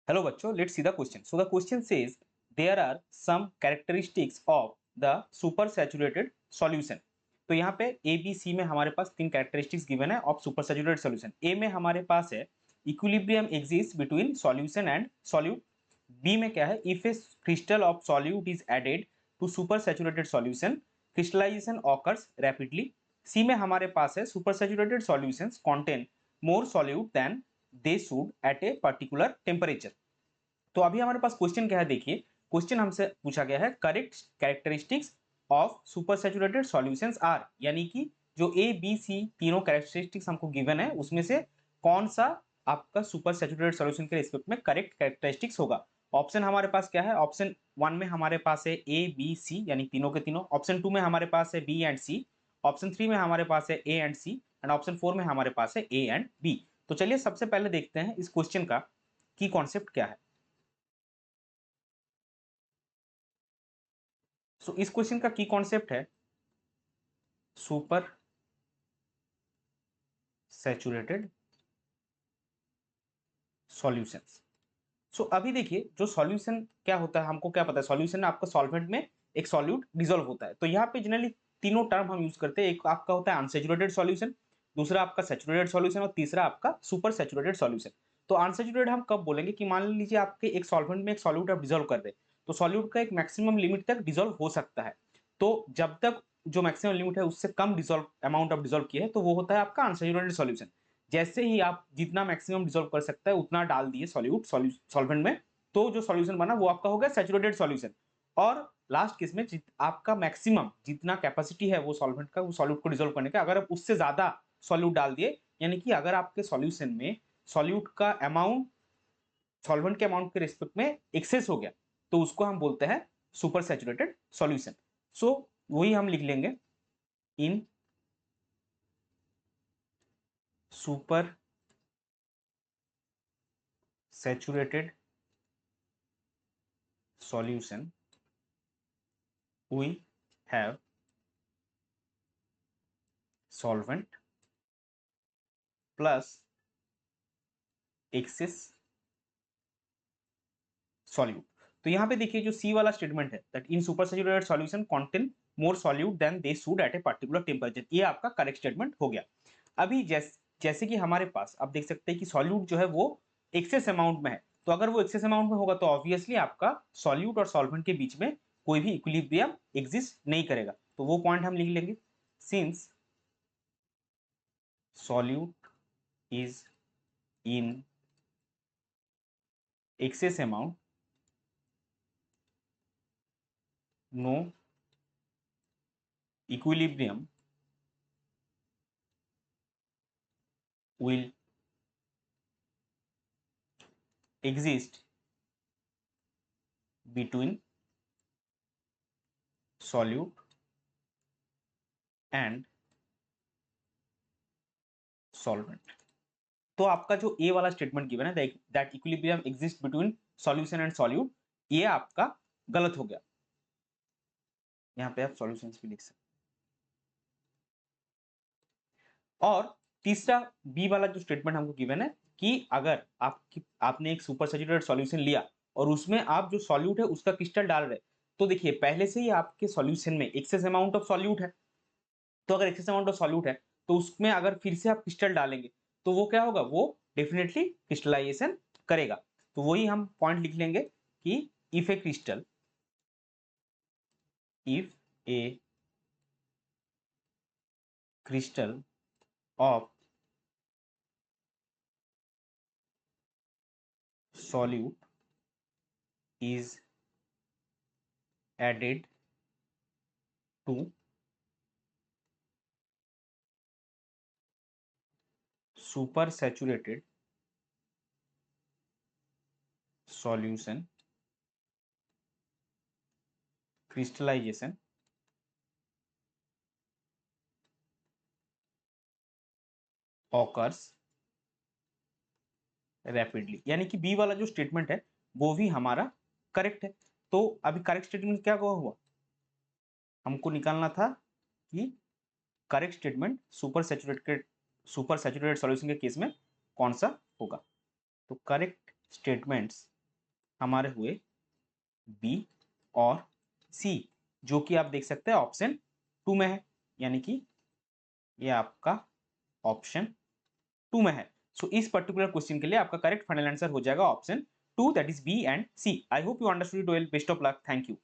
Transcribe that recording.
Hello बच्चों, let's see the question. So the question says there are some characteristics of the supersaturated solution. तो यहाँ पे A B C में हमारे पास तीन कैरेक्टरिस्टिक्स गिवन है ऑफ सुपरसैचुरेटेड सॉल्यूशन. ए में हमारे पास है equilibrium exist between solution and solute. B में क्या है, if a crystal of solute is added to supersaturated solution crystallization occurs rapidly. C में हमारे पास है supersaturated solutions contain more solute than they should at a particular temperature. तो अभी हमारे पास क्वेश्चन क्या है, देखिए क्वेश्चन हमसे पूछा गया है correct characteristics of super saturated solutions are, यानी कि जो ए बी सी तीनों कैरेक्टरिस्टिक्स हमको गिवन है उसमें से कौन सा आपका सुपर सैचुरेटेड सॉल्यूशन के रिस्पेक्ट में करेक्ट कैरेक्टरिस्टिक्स होगा. ऑप्शन हमारे पास क्या है, ऑप्शन 1 में हमारे पास है ए बी सी यानी तीनों के तीनों, ऑप्शन 2 में हमारे पास है बी एंड सी, ऑप्शन 3 में हमारे पास है A and C and option 4 में हमारे पास है ए एंड बी. तो चलिए सबसे पहले देखते हैं इस क्वेश्चन का की कॉन्सेप्ट क्या है. सो इस क्वेश्चन का की कॉन्सेप्ट है सुपर सैचुरेटेड सॉल्यूशंस. सो अभी देखिए जो सॉल्यूशन क्या होता है, हमको क्या पता है, सॉल्यूशन आपका सॉल्वेंट में एक सॉल्यूट डिसॉल्व होता है. तो यहाँ पे जनरली तीनों टर्म हम यूज करते हैं. एक आपका होता है अनसैचुरेटेड सॉल्यूशन, दूसरा आपका सैचुरेटेड सॉल्यूशन और तीसरा आपका सुपर सैचुरेटेड सॉल्यूशन. तो अनसैचुरेटेड हम कब बोलेंगे कि मान लीजिए आपके एक सॉल्वेंट में एक सॉल्यूट आप डिसॉल्व कर दे, तो सॉल्यूट का एक मैक्सिमम लिमिट तक डिसॉल्व हो सकता है. तो जब तक जो मैक्सिमम लिमिट है उससे कम डिसॉल्व अमाउंट ऑफ डिसॉल्व किया है तो वो होता है आपका अनसैचुरेटेड सॉल्यूशन. जैसे ही आप जितना मैक्सिमम डिसॉल्व कर सकता है उतना डाल दिए सॉल्यूट सॉल्वेंट में, तो जो सॉल्यूशन बना वो आपका हो गया सैचुरेटेड सॉल्यूशन. और लास्ट केस में आपका मैक्सिमम जितना कैपेसिटी है वो सॉल्वेंट का, वो सॉल्यूट को डिसॉल्व करने का, अगर आप उससे ज्यादा सॉल्यूट डाल दिए, यानी कि अगर आपके सॉल्यूशन में सॉल्यूट का अमाउंट सॉल्वेंट के अमाउंट के रिस्पेक्ट में एक्सेस हो गया, तो उसको हम बोलते हैं सुपर सैचुरेटेड सॉल्यूशन. सो वही हम लिख लेंगे in super saturated solution we have solvent plus excess solute. तो यहाँ पे देखिए जो सी वाला स्टेटमेंट है that in super saturated solution contain more solute than they should at a particular temperature, ये आपका करेक्ट स्टेटमेंट हो गया. अभी जैसे कि हमारे पास आप देख सकते हैं कि सॉल्यूट जो है वो एक्सेस अमाउंट में है, तो अगर वो एक्सेस अमाउंट में होगा तो ऑब्वियसली आपका सॉल्यूट और सॉल्वेंट के बीच में कोई भी इक्विलिब्रियम एग्जिस्ट नहीं करेगा. तो वो पॉइंट हम लिख लेंगे, since solute is in excess amount, no equilibrium will exist between solute and solvent. तो आपका जो ए वाला स्टेटमेंट गिवन है that equilibrium exist between solution and solute, ये आपका गलत हो गया. यहाँ पे आप सॉल्यूशंस भी लिख सकते. और तीसरा बी वाला जो स्टेटमेंट हमको गिवन है कि अगर आपने एक सुपर सैचुरेटेड सॉल्यूशन लिया और उसमें आप जो सॉल्यूट है उसका क्रिस्टल डाल रहे, तो देखिए पहले से ही आपके सॉल्यूशन में एक्सेस अमाउंट ऑफ सॉल्यूट है, तो अगर एक्सेस अमाउंट ऑफ सॉल्यूट है तो उसमें अगर फिर से आप क्रिस्टल डालेंगे तो वो क्या होगा, वो डेफिनेटली क्रिस्टलाइजेशन करेगा. तो वही हम पॉइंट लिख लेंगे कि if a crystal of solute is added to supersaturated solution, crystallization occurs rapidly. यानी कि बी वाला जो स्टेटमेंट है वो भी हमारा करेक्ट है. तो अभी करेक्ट स्टेटमेंट क्या हुआ, हमको निकालना था कि correct statement super saturated solution के केस में कौन सा होगा. तो करेक्ट स्टेटमेंट्स हमारे हुए बी और सी, जो कि आप देख सकते हैं ऑप्शन 2 में है, यानी कि ये आपका ऑप्शन 2 में है। सो इस पर्टिकुलर क्वेश्चन के लिए आपका करेक्ट फाइनल आंसर हो जाएगा option 2, that is B and C. I hope you understood it well. Best of luck. Thank you.